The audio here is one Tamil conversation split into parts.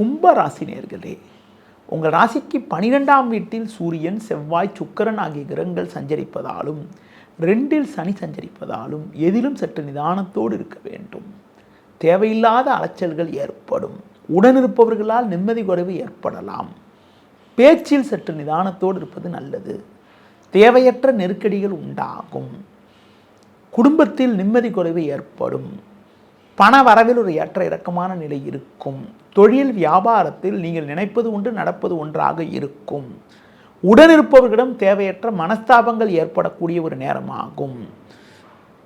கும்ப ராசி நேயர்களே, உங்கள் ராசிக்கு 12ஆம் வீட்டில் சூரியன், செவ்வாய், சுக்கிரன் ஆகிய கிரகங்கள் சஞ்சரிப்பதாலும் 2இல் சனி சஞ்சரிப்பதாலும் எதிலும் சற்று நிதானத்தோடு இருக்க வேண்டும். தேவையில்லாத அலைச்சல்கள் ஏற்படும். உடனிருப்பவர்களால் நிம்மதி குறைவு ஏற்படலாம். பேச்சில் சற்று நிதானத்தோடு இருப்பது நல்லது. தேவையற்ற நெருக்கடிகள் உண்டாகும். குடும்பத்தில் நிம்மதி குறைவு ஏற்படும். பண வரவில் ஒரு ஏற்ற இறக்கமான நிலை இருக்கும். தொழில் வியாபாரத்தில் நீங்கள் நினைப்பது ஒன்று நடப்பது ஒன்றாக இருக்கும். உடனிருப்பவர்களிடம் தேவையற்ற மனஸ்தாபங்கள் ஏற்படக்கூடிய ஒரு நேரமாகும்.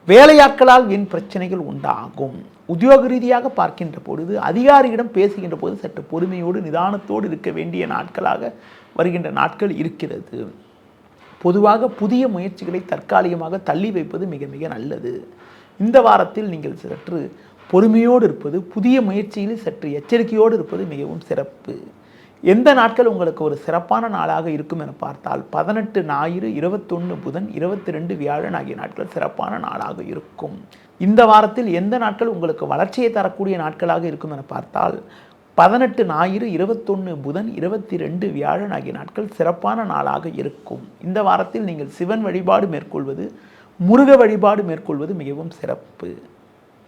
வேலையாட்களால் வீண் பிரச்சனைகள் உண்டாகும். உத்தியோக ரீதியாக பார்க்கின்ற பொழுது அதிகாரியிடம் பேசுகின்ற போது சற்று பொறுமையோடு நிதானத்தோடு இருக்க வேண்டிய நாட்களாக வருகின்ற நாட்கள் இருக்கிறது. பொதுவாக புதிய முயற்சிகளை தற்காலிகமாக தள்ளி வைப்பது மிக மிக நல்லது. இந்த வாரத்தில் நீங்கள் சற்று பொறுமையோடு இருப்பது, புதிய முயற்சியில் சற்று எச்சரிக்கையோடு இருப்பது மிகவும் சிறப்பு. எந்த நாட்கள் உங்களுக்கு ஒரு சிறப்பான நாளாக இருக்கும் என பார்த்தால் 18 ஞாயிறு, 21 புதன், 22 வியாழன் ஆகிய நாட்கள் சிறப்பான நாளாக இருக்கும். இந்த வாரத்தில் எந்த நாட்கள் உங்களுக்கு வளர்ச்சியை தரக்கூடிய நாட்களாக இருக்கும் என பார்த்தால் 18 ஞாயிறு, 21 புதன், 22 வியாழன் ஆகிய நாட்கள் சிறப்பான நாளாக இருக்கும். இந்த வாரத்தில் நீங்கள் சிவன் வழிபாடு மேற்கொள்வது, முருக வழிபாடு மேற்கொள்வது மிகவும் சிறப்பு.